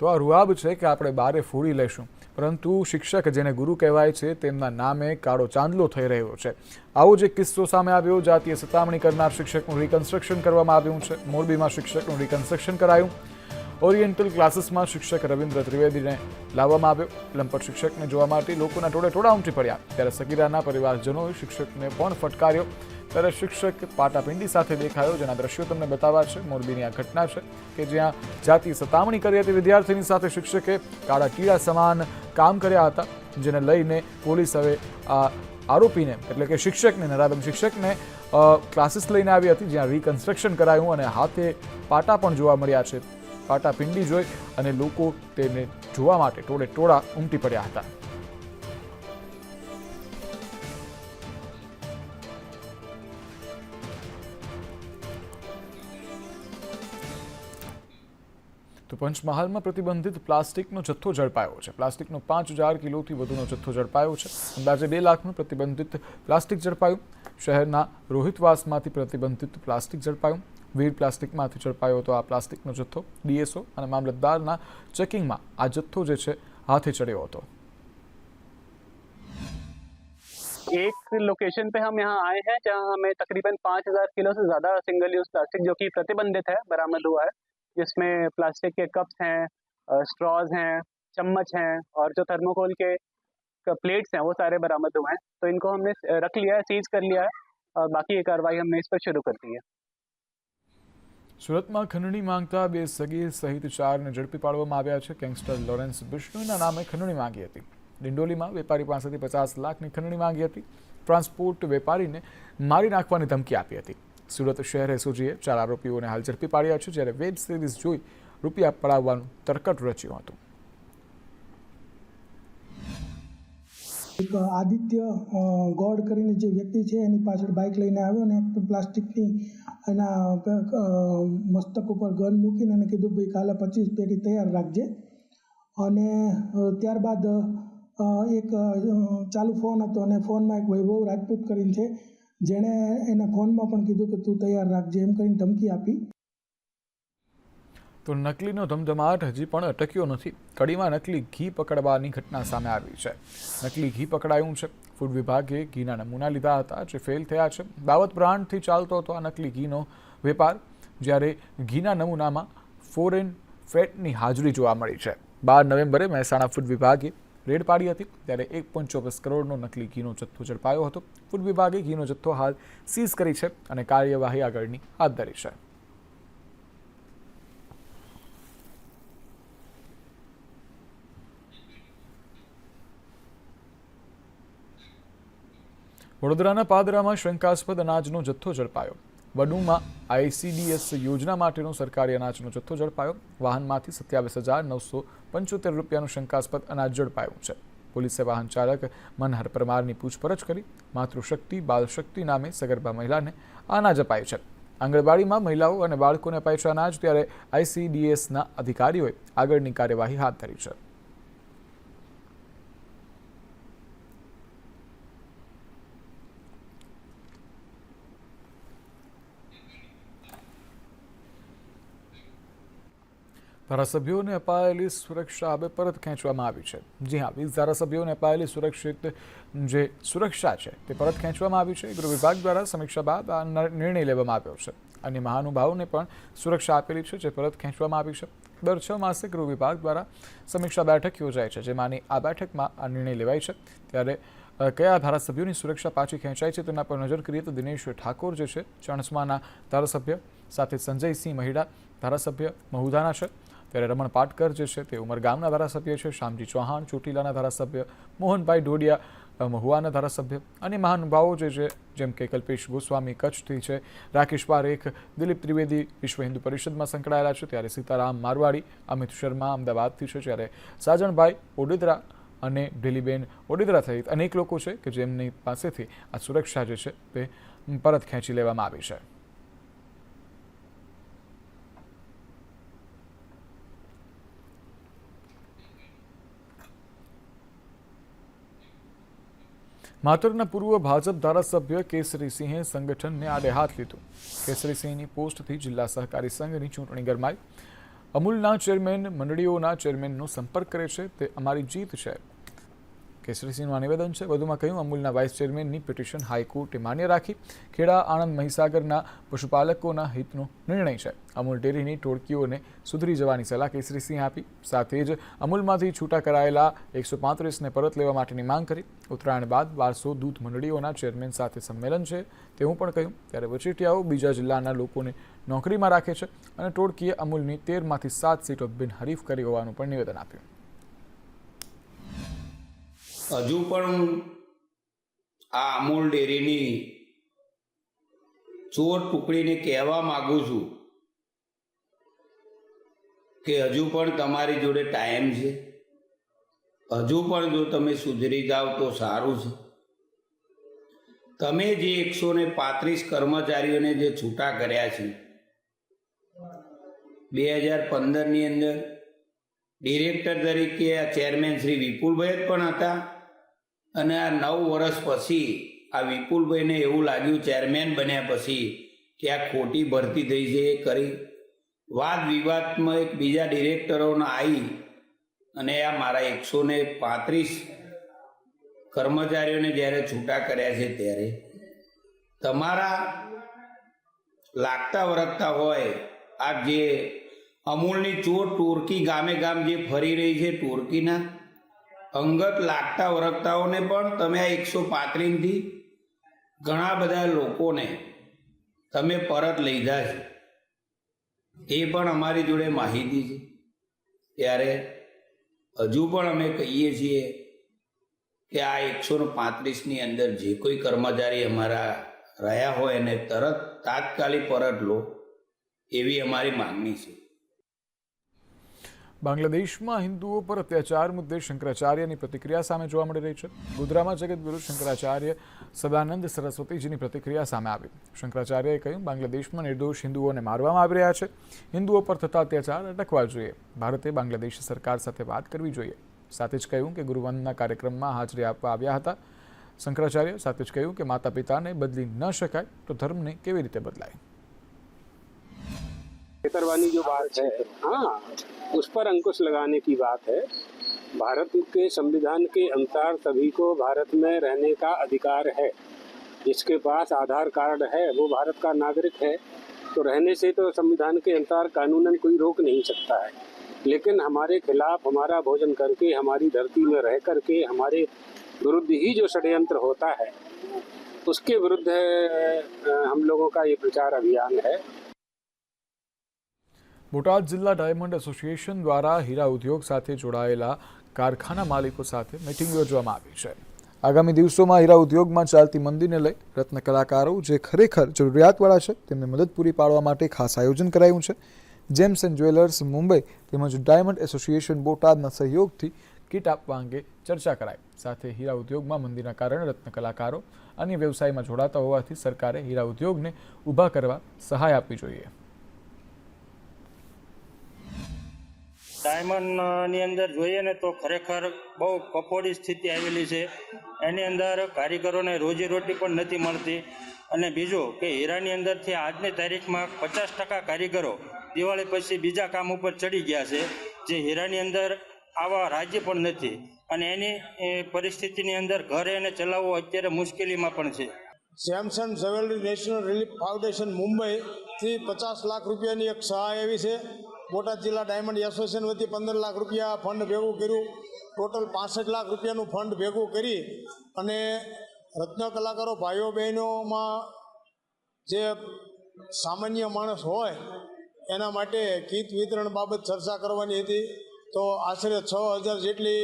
તો આ રૂઆબ છે કે આપણે બારે ફોડી લેશું, પરંતુ શિક્ષક જેને ગુરુ કહેવાય છે તેમના નામે કાળો ચાંદલો થઈ રહ્યો છે. આવો જ એક કિસ્સો સામે આવ્યો. જાતીય સતામણી કરનાર શિક્ષકનું રિકન્સ્ટ્રક્શન કરવામાં આવ્યું છે. મોરબીમાં શિક્ષકનું રિકન્સ્ટ્રક્શન કરાયું. ઓરિએન્ટલ ક્લાસીસમાં શિક્ષક રવિન્દ્ર ત્રિવેદીને લાવવામાં આવ્યો. લંપટ શિક્ષકને જોવા માટે લોકોના ટોળે ઉમટી પડ્યા. ત્યારે સગીરાના પરિવારજનોએ શિક્ષકને પણ ફટકાર્યો. ત્યારે શિક્ષક પાટાપિંડી સાથે દેખાયો, જેના દ્રશ્યો તમને બતાવ્યા છે. મોરબીની આ ઘટના છે કે જ્યાં જાતીય સતામણી કરી હતી વિદ્યાર્થીની સાથે શિક્ષકે કાળા કીડા સમાન કામ કર્યા હતા, જેને લઈને પોલીસ હવે આ આરોપીને એટલે કે શિક્ષકને નરાધમ શિક્ષકને ક્લાસીસ લઈને આવી હતી, જ્યાં રિકન્સ્ટ્રક્શન કરાયું અને હાથે પાટા પણ જોવા મળ્યા છે. પાટાપિંડી જોઈ અને લોકો તેને જોવા માટે ટોળા ઉમટી પડ્યા હતા. તો પંચમહાલમાં પ્રતિબંધિત પ્લાસ્ટિકનો જથ્થો ઝડપાયો છે. પ્લાસ્ટિકનો 5000 કિલોથી વધુનો જથ્થો ઝડપાયો છે. અંદાજે 2 લાખનું પ્રતિબંધિત પ્લાસ્ટિક ઝડપાયું. શહેરના રોહિતવાસમાંથી પ્રતિબંધિત પ્લાસ્ટિક ઝડપાયું. વીર પ્લાસ્ટિકમાંથી ઝડપાયો હતો આ પ્લાસ્ટિકનો જથ્થો. ડીએસઓ અને મામલતદારના ચેકિંગમાં આ જથ્થો જે છે હાથે ચડ્યો હતો. एक लोकेशन पे हम यहाँ आए हैं जहाँ हमें तकरीबन 5000 किलो से ज़्यादा सिंगल यूज़ प्लास्टिक जो कि प्रतिबंधित है बरामद हुआ है, जिसमें प्लास्टिक के कप्स हैं, स्ट्रॉज हैं, चम्मच हैं और जो थर्मोकोल के प्लेट्स हैं वो सारे बरामद हुए हैं. तो इनको हमने रख लिया है, सीज कर लिया है और बाकी ये कार्रवाई हमने इस पर शुरू कर दी है. સુરતમાં ખંડણી માંગતા 2 સગીર સહિત 4ને ઝડપી પાડવામાં આવ્યા છે. ગેંગસ્ટર લોરેન્સ બિશ્નોઈના નામે ખંડણી માંગી હતી. ડિંડોલીમાં વેપારી પાસેથી 50 લાખની ખંડણી માંગી હતી. ટ્રાન્સપોર્ટ વેપારીને મારી નાખવાની ધમકી આપી હતી. સુરત શહેર એસઓજીએ 4 આરોપીઓને હાલ ઝડપી પાડ્યા છે, જ્યારે વેબ સિરીઝ જોઈ રૂપિયા પડાવવાનું તરકટ રચ્યું હતું. એક આદિત્ય ગોડ કરીને જે વ્યક્તિ છે એની પાછળ બાઇક લઈને આવ્યો ને પ્લાસ્ટિકની એના મસ્તક ઉપર ગન મૂકીને એને કીધું ભાઈ કાલે 25 પેટી તૈયાર રાખજે. અને ત્યારબાદ એક ચાલુ ફોન હતો અને ફોનમાં એક વૈભવ રાજપૂત કરીને છે, જેણે એના ફોનમાં પણ કીધું કે તું તૈયાર રાખજે એમ કરીને ધમકી આપી. તો નકલીનો ધમધમાટ હજી પણ અટક્યો નથી. કડીમાં નકલી ઘી પકડવાની ઘટના સામે આવી છે. નકલી ઘી પકડાયું છે. ફૂડ વિભાગે ઘીના નમૂના લીધા હતા, જે ફેલ થયા છે. દાવત બ્રાન્ડથી ચાલતો હતો આ નકલી ઘીનો વેપાર, જ્યારે ઘીના નમૂનામાં ફોરેન ફેટની હાજરી જોવા મળી છે. 12 નવેમ્બરે મહેસાણા ફૂડ વિભાગે રેડ પાડી હતી, ત્યારે 1.24 કરોડનો નકલી ઘીનો જથ્થો ઝડપાયો હતો. ફૂડ વિભાગે ઘીનો જથ્થો હાલ સીઝ કરી છે અને કાર્યવાહી આગળની હાથ ધરી છે. વડોદરાના પાદરામાં શંકાસ્પદ અનાજનો જથ્થો ઝડપાયો. વડુમાં ICDS યોજના માટેનો સરકારી અનાજનો જથ્થો ઝડપાયો. વાહનમાંથી 27,975 રૂપિયાનું શંકાસ્પદ અનાજ ઝડપાયું છે. પોલીસે વાહન ચાલક મનહર પરમારની પૂછપરછ કરી. માતૃશક્તિ બાલશક્તિ નામે સગર્ભા મહિલાને અનાજ અપાયું છે. આંગણવાડીમાં મહિલાઓ અને બાળકોને અપાય છે અનાજ, ત્યારે ICDSના અધિકારીઓએ આગળની કાર્યવાહી હાથ ધરી છે. ધારાસભ્યોને અપાયેલી સુરક્ષા હવે પરત ખેંચવામાં આવી છે. જી હા, 20 ધારાસભ્યોને અપાયેલી સુરક્ષા છે તે પરત ખેંચવામાં આવી છે. ગૃહ વિભાગ દ્વારા સમીક્ષા બાદ આ નિર્ણય લેવામાં આવ્યો છે. અન્ય મહાનુભાવોને પણ સુરક્ષા આપેલી છે, જે પરત ખેંચવામાં આવી છે. દર 6 માસે ગૃહ વિભાગ દ્વારા સમીક્ષા બેઠક યોજાય છે, જેમાંની આ બેઠકમાં આ નિર્ણય લેવાય છે. ત્યારે કયા ધારાસભ્યોની સુરક્ષા પાછી ખેંચાય છે તેના પર નજર કરીએ તો દિનેશ ઠાકોર જે છે ચાણસ્માના ધારાસભ્ય, સાથે સંજયસિંહ મહિડા ધારાસભ્ય મહુધાના છે. ત્યારે રમણ પાટકર જે છે તે ઉમરગામના ધારાસભ્ય છે. શામજી ચૌહાણ ચોટીલાના ધારાસભ્ય, મોહનભાઈ ડોડિયા મહુવાના ધારાસભ્ય. અન્ય મહાનુભાવો જે છે જેમ કે કલ્પેશ ગોસ્વામી કચ્છથી છે, રાકેશ પારેખ, દિલીપ ત્રિવેદી વિશ્વ હિન્દુ પરિષદમાં સંકળાયેલા છે. ત્યારે સીતારામ મારવાડી, અમિત શર્મા અમદાવાદથી છે. જ્યારે સાજણભાઈ ઓડેદરા અને ઢીલીબેન ઓડેદરા સહિત અનેક લોકો છે કે જેમની પાસેથી આ સુરક્ષા જે છે તે પરત ખેંચી લેવામાં આવી છે. માતરના પૂર્વ ભાજપ ધારાસભ્ય કેસરીસિંહે સંગઠનને આડે હાથ લીધું. કેસરીસિંહની પોસ્ટથી જિલ્લા સહકારી સંઘની ચૂંટણી ગરમાઈ. અમૂલના ચેરમેન મંડળીઓના ચેરમેનનો સંપર્ક કરે છે તે અમારી જીત છે, કેસરીસિંહનું આ નિવેદન છે. વધુમાં કહ્યું, અમૂલના વાઇસ ચેરમેનની પિટિશન હાઈકોર્ટે માન્ય રાખી. ખેડા, આણંદ, મહીસાગરના પશુપાલકોના હિતનો નિર્ણય છે. અમૂલ ડેરીની ટોળકીઓને સુધરી જવાની સલાહ કેસરીસિંહ આપી. સાથે જ અમૂલમાંથી છૂટા કરાયેલા 135ને પરત લેવા માટેની માંગ કરી. ઉત્તરાયણ બાદ 1200 દૂધ મંડળીઓના ચેરમેન સાથે સંમેલન છે તેવું પણ કહ્યું. ત્યારે વચેટિયાઓ બીજા જિલ્લાના લોકોને નોકરીમાં રાખે છે અને ટોળકીએ અમૂલની 13માંથી 7 સીટો બિનહરીફ કરી હોવાનું પણ નિવેદન આપ્યું. હજુ પણ આ અમૂલ ડેરીની ચોર ટુકડીને કહેવા માગું છું કે હજુ પણ તમારી જોડે ટાઈમ છે. હજુ પણ જો તમે સુધરી જાઓ તો સારું છે. તમે જે 135 કર્મચારીઓને જે છૂટા કર્યા છે 2015ની અંદર ડિરેક્ટર તરીકે આ ચેરમેન શ્રી વિપુલભાઈ જ પણ હતા અને આ 9 વર્ષ પછી આ વિપુલભાઈને એવું લાગ્યું ચેરમેન બન્યા પછી કે આ ખોટી ભરતી થઈ છે એ કરી વાદ વિવાદમાં એક બીજા ડિરેક્ટરોને આવી અને આ મારા 135 કર્મચારીઓને જ્યારે છૂટા કર્યા છે ત્યારે તમારા લાગતા વળગતા હોય આ જે અમૂલની ચોર ટોળકી ગામે ગામ જે ફરી રહી છે ટોળકીના અંગત લાગતા વળગતાઓને પણ તમે આ 135થી ઘણા બધા લોકોને તમે પરત લીધા છે એ પણ અમારી જોડે માહિતી છે. ત્યારે હજુ પણ અમે કહીએ છીએ કે આ 135ની અંદર જે કોઈ કર્મચારી અમારા રહ્યા હોય એને તરત તાત્કાલિક પરત લો એવી અમારી માંગણી છે. બાંગ્લાદેશમાં હિન્દુઓ પર અત્યાચાર મુદ્દે શંકરાચાર્યની પ્રતિક્રિયા સામે જોવા મળી રહી છે. ગોધરામાં જગતગુરુ શંકરાચાર્ય સદાનંદ સરસ્વતીજીની પ્રતિક્રિયા સામે આવી. શંકરાચાર્યએ કહ્યું, બાંગ્લાદેશમાં નિર્દોષ હિન્દુઓને મારવામાં આવી રહ્યા છે. હિન્દુઓ પર થતા અત્યાચાર અટકવા જોઈએ. ભારતે બાંગ્લાદેશ સરકાર સાથે વાત કરવી જોઈએ. સાથે જ કહ્યું કે ગુરુવંદના કાર્યક્રમમાં હાજરી આપવા આવ્યા હતા. શંકરાચાર્ય સાથે જ કહ્યું કે માતા પિતાને બદલી ન શકાય તો ધર્મને કેવી રીતે બદલાય. करवानी जो बात है, हाँ, उस पर अंकुश लगाने की बात है. भारत के संविधान के अनुसार सभी को भारत में रहने का अधिकार है. जिसके पास आधार कार्ड है वो भारत का नागरिक है, तो रहने से तो संविधान के अनुसार कानूनन कोई रोक नहीं सकता है. लेकिन हमारे खिलाफ हमारा भोजन करके हमारी धरती में रह करके हमारे विरुद्ध ही जो षड्यंत्र होता है उसके विरुद्ध हम लोगों का ये प्रचार अभियान है. બોટાદ જિલ્લા ડાયમંડ એસોસિએશન દ્વારા હીરા ઉદ્યોગ સાથે જોડાયેલા કારખાના માલિકો સાથે મિટિંગ યોજવામાં આવી છે. આગામી દિવસોમાં હીરા ઉદ્યોગમાં ચાલતી મંદીને લઈ રત્ન કલાકારો જે ખરેખર જરૂરિયાતવાળા છે તેમને મદદ પૂરી પાડવા માટે ખાસ આયોજન કરાયું છે. જેમ્સ એન્ડ જ્વેલર્સ મુંબઈ તેમજ ડાયમંડ એસોસિએશન બોટાદના સહયોગથી કીટ આપવા અંગે ચર્ચા કરાઈ. સાથે હીરા ઉદ્યોગમાં મંદીના કારણે રત્ન કલાકારો અન્ય વ્યવસાયમાં જોડાતા હોવાથી સરકારે હીરા ઉદ્યોગને ઊભા કરવા સહાય આપવી જોઈએ. ડાયમંડની અંદર જોઈએ ને તો ખરેખર બહુ કફોડી સ્થિતિ આવેલી છે. એની અંદર કારીગરોને રોજીરોટી પણ નથી મળતી. અને બીજું કે હીરાની અંદરથી આજની તારીખમાં 50% કારીગરો દિવાળી પછી બીજા કામ ઉપર ચડી ગયા છે, જે હીરાની અંદર આવા રાજ્ય પણ નથી. અને એની પરિસ્થિતિની અંદર ઘર એને ચલાવવો અત્યારે મુશ્કેલીમાં પણ છે. Gems and jewellery national relief foundation મુંબઈથી 50 લાખ રૂપિયાની એક સહાય આવી છે. બોટાદ જિલ્લા ડાયમંડ એસોસિએશન વતી 15 લાખ રૂપિયા ફંડ ભેગું કર્યું. ટોટલ 65 લાખ રૂપિયાનું ફંડ ભેગું કરી અને રત્ન કલાકારો ભાઈઓ બહેનોમાં જે સામાન્ય માણસ હોય એના માટે કીટ વિતરણ બાબત ચર્ચા કરવાની હતી. તો આશરે 6000 જેટલી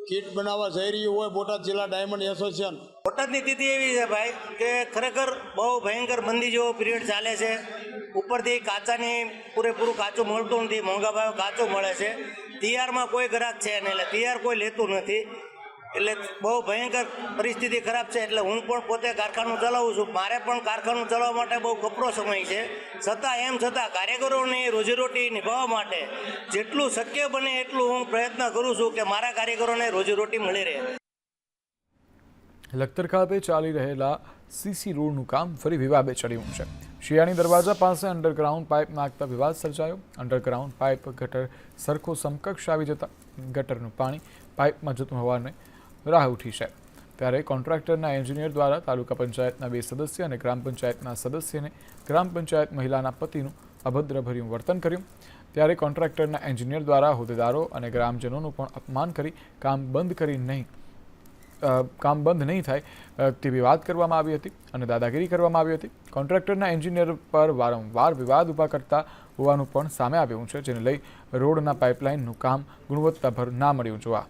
કીટ બનાવવા જઈ રહ્યું હોય બોટાદ જિલ્લા ડાયમંડ એસોસિએશન. બોટાદની સ્થિતિ એવી છે ભાઈ કે ખરેખર બહુ ભયંકર મંદી જેવો પિરિયડ ચાલે છે. ઉપરથી કાચાની પૂરેપૂરું કાચું મળતું નથી, મોંઘા ભાવે કાચું મળે છે. તૈયારમાં કોઈ ગ્રાહક છે નહીં, એટલે તૈયાર કોઈ લેતું નથી. એટલે બહુ ભયંકર પરિસ્થિતિ ખરાબ છે. એટલે હું પણ પોતે કારખાનું ચલાવું છું. મારે પણ કારખાનું ચલાવવા માટે બહુ કપરો સમય છે. છતાં કારીગરોની રોજીરોટી નિભાવવા માટે જેટલું શક્ય બને એટલું હું પ્રયત્ન કરું છું કે મારા કારીગરોને રોજીરોટી મળી રહે. લખતર ખાતે ચાલી રહેલા સીસી રોડનું કામ ફરી વિવાદે ચડ્યું છે. શિયાળી દરવાજા પાસે અંડરગ્રાઉન્ડ પાઇપ નાખતા વિવાદ સર્જાયો. અંડરગ્રાઉન્ડ પાઇપ ગટર સરખો સમકક્ષ આવી જતા ગટરનું પાણી પાઇપમાં જતું હોવાને રાહ ઉઠી છે. ત્યારે કોન્ટ્રાક્ટરના એન્જિનિયર દ્વારા તાલુકા પંચાયતના 2 સદસ્ય અને ગ્રામ પંચાયતના સદસ્યને ગ્રામ પંચાયત મહિલાના પતિનું અભદ્રભર્યું વર્તન કર્યું. ત્યારે કોન્ટ્રાક્ટરના એન્જિનિયર દ્વારા હોદ્દેદારો અને ગ્રામજનોનું પણ અપમાન કરી કામ બંધ નહીં થાય તેવી વાત કરવામાં આવી હતી અને દાદાગીરી કરવામાં આવી હતી. કોન્ટ્રાક્ટરના એન્જિનિયર પર વારંવાર વિવાદ ઊભા કરતા હોવાનું પણ સામે આવ્યું છે, જેને લઈ રોડના પાઇપલાઇનનું કામ ગુણવત્તાભર ના મળ્યું જોવા